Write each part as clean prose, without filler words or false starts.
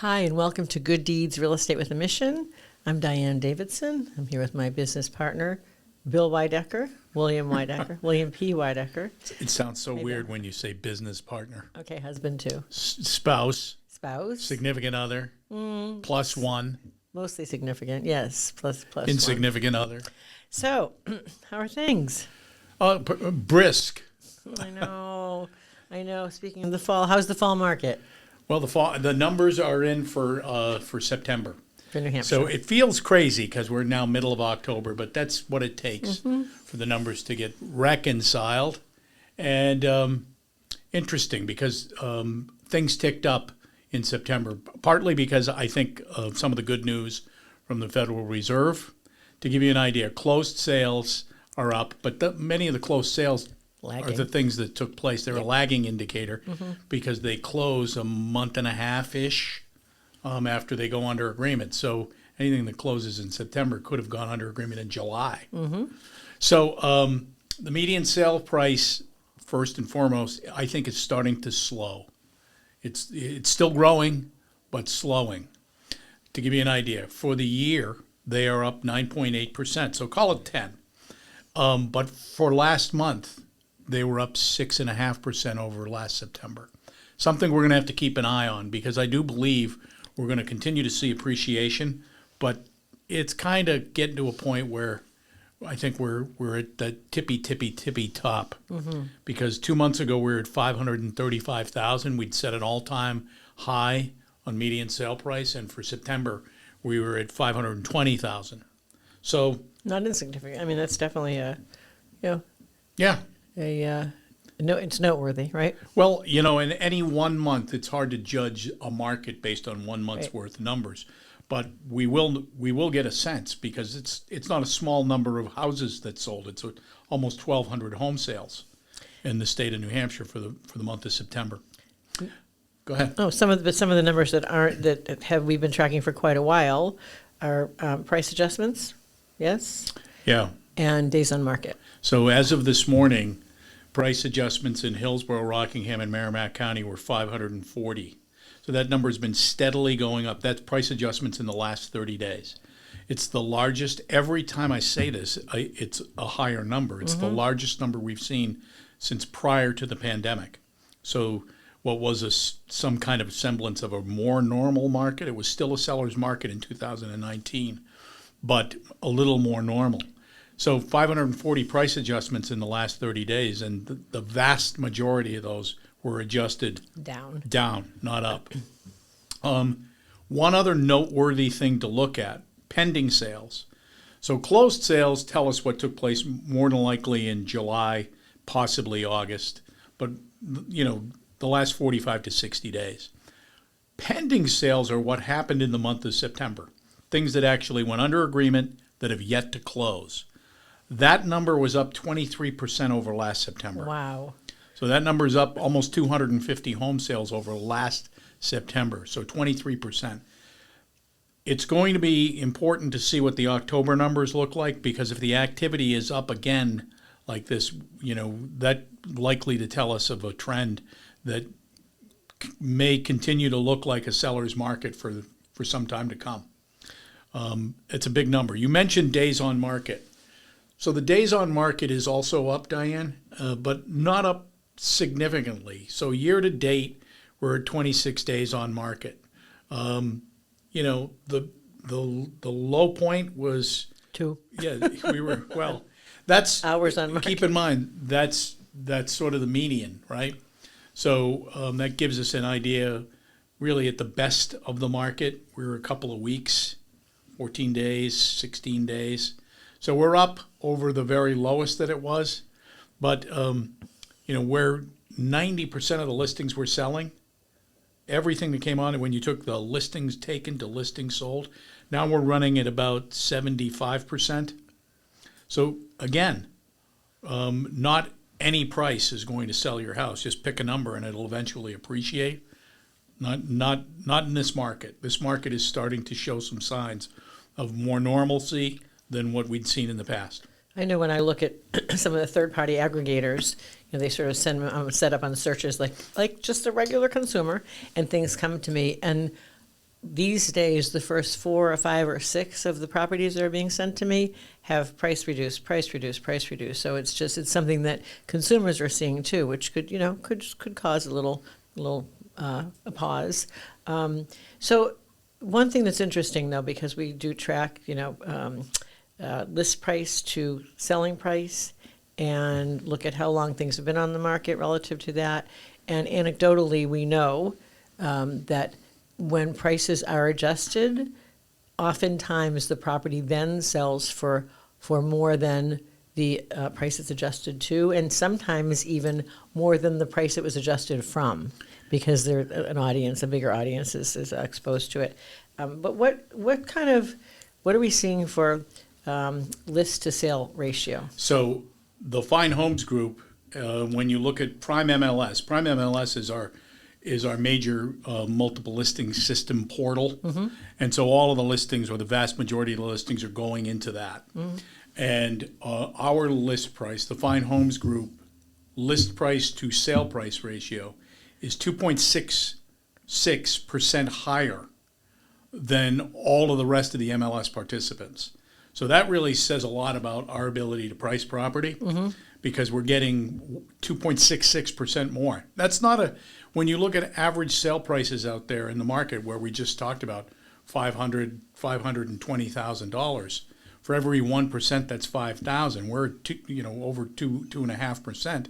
Hi, and welcome to Good Deeds Real Estate with a Mission. I'm Diane Davidson. I'm here with my business partner, Bill Weidecker, William P. Weidecker. It sounds so Hey, weird Bill. when you say business partner. Okay, husband too. Spouse, Spouse, significant other, plus one, mostly significant, yes, plus one. insignificant other. So, how are things? Brisk. I know. Speaking of the fall, how's the fall market Well, the numbers are in for September. for New Hampshire? So it feels crazy because we're now middle of October, but that's what it takes for the numbers to get reconciled. And interesting because things ticked up in September, partly because I think of some of the good news from the Federal Reserve. To give you an idea, closed sales are up, but many of the closed sales Lagging. are the things that took place. They're a lagging indicator because they close a month and a half-ish after they go under agreement. So anything that closes in September could have gone under agreement in July. So the median sale price, first and foremost, I think is starting to slow. It's still growing, but slowing. To give you an idea, for the year, they are up 9.8%, so call it 10. But for last month, they were up 6.5% over last September. Something we're going to have to keep an eye on because I do believe we're going to continue to see appreciation, but it's kind of getting to a point where I think we're at the tippy top. Because 2 months ago we were at 535,000. We'd set an all-time high on median sale price, and for September we were at 520,000. So Not insignificant. I mean, that's definitely yeah. It's noteworthy, right? Well, in any 1 month, it's hard to judge a market based on 1 month's Right. worth of numbers. But we will get a sense because it's not a small number of houses that sold. It's almost 1,200 home sales in the state of New Hampshire for the month of September. Go ahead. Oh, some of the numbers that we've been tracking for quite a while are price adjustments, yes, Yeah. and days on market. So as of this morning, price adjustments in Hillsborough, Rockingham, and Merrimack County were 540. So that number has been steadily going up. That's price adjustments in the last 30 days. It's the largest. Every time I say this, it's a higher number. It's the largest number we've seen since prior to the pandemic. So what was some kind of semblance of a more normal market? It was still a seller's market in 2019, but a little more normal. So 540 price adjustments in the last 30 days, and the vast majority of those were adjusted down, not up. One other noteworthy thing to look at, pending sales. So closed sales tell us what took place more than likely in July, possibly August, but the last 45 to 60 days. Pending sales are what happened in the month of September, things that actually went under agreement that have yet to close. That number was up 23% over last September. Wow. So that number is up almost 250 home sales over last September, so 23%. It's going to be important to see what the October numbers look like because if the activity is up again like this, that likely to tell us of a trend that may continue to look like a seller's market for some time to come. It's a big number. You mentioned days on market. So the days on market is also up, Diane, but not up significantly. So year to date, we're at 26 days on market. The low point was 2 we were that's hours on market. Keep in mind that's sort of the median, right? So that gives us an idea. Really, at the best of the market, we were a couple of weeks, 14 days, 16 days. So we're up over the very lowest that it was, but where 90% of the listings were selling, everything that came on, when you took the listings taken to listings sold, now we're running at about 75%. So again, not any price is going to sell your house. Just pick a number and it'll eventually appreciate. Not in this market. This market is starting to show some signs of more normalcy than what we'd seen in the past. I know when I look at some of the third-party aggregators, they sort of set up on searches like just a regular consumer, and things come to me, and these days, the first 4 or 5 or 6 of the properties that are being sent to me have price reduced, price reduced, price reduced. So it's something that consumers are seeing too, which could cause a little a pause. So one thing that's interesting though, because we do track, list price to selling price and look at how long things have been on the market relative to that. And anecdotally, we know that when prices are adjusted, oftentimes the property then sells for more than the price it's adjusted to, and sometimes even more than the price it was adjusted from, because a bigger audience is exposed to it. But what are we seeing for list to sale ratio? So the Fine Homes Group, when you look at Prime MLS is our major multiple listing system portal. Mm-hmm. And so all of the listings, or the vast majority of the listings, are going into that. Mm-hmm. And our list price, the Fine Homes Group list price to sale price ratio, is 2.66% higher than all of the rest of the MLS participants. So that really says a lot about our ability to price property, mm-hmm. because we're getting 2.66% more. That's not when you look at average sale prices out there in the market, where we just talked about $520,000. For every 1%, that's $5,000. We're over 2.5%.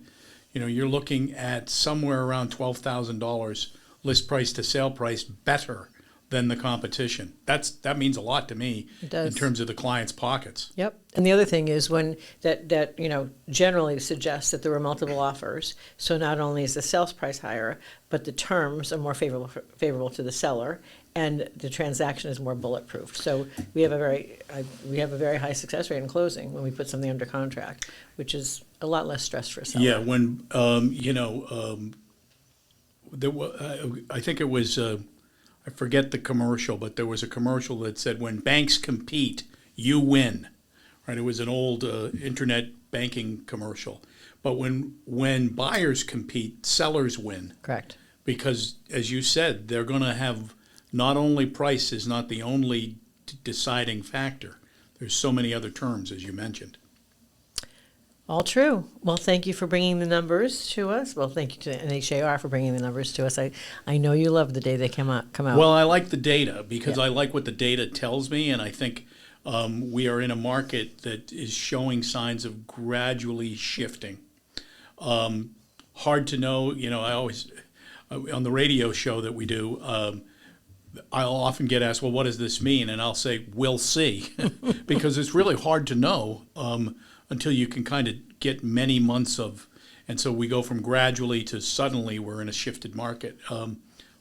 You're looking at somewhere around $12,000 list price to sale price better than the competition. That means a lot to me in terms of the client's pockets. Yep. And the other thing is when that generally suggests that there were multiple offers. So not only is the sales price higher, but the terms are more favorable to the seller, and the transaction is more bulletproof. So we have a very high success rate in closing when we put something under contract, which is a lot less stress for a seller. Yeah. When I think it was. I forget the commercial, but there was a commercial that said, "When banks compete, you win." Right? It was an old internet banking commercial. But when buyers compete, sellers win. Correct. Because, as you said, they're going to have, not only price is not the only deciding factor. There's so many other terms, as you mentioned. All true. Well, thank you for bringing the numbers to us. Well, thank you to NHAR for bringing the numbers to us. I know you love the day they come out. Well, I like the data because I like what the data tells me, and I think we are in a market that is showing signs of gradually shifting. Hard to know. I always, on the radio show that we do, I'll often get asked, well, what does this mean? And I'll say, we'll see, because it's really hard to know until you can kind of get many months of, and so we go from gradually to suddenly we're in a shifted market.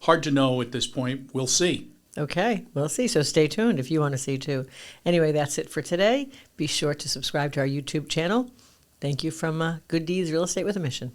Hard to know at this point. We'll see. Okay, we'll see. So stay tuned if you want to see too. Anyway, that's it for today. Be sure to subscribe to our YouTube channel. Thank you from Good Deeds Real Estate with a Mission.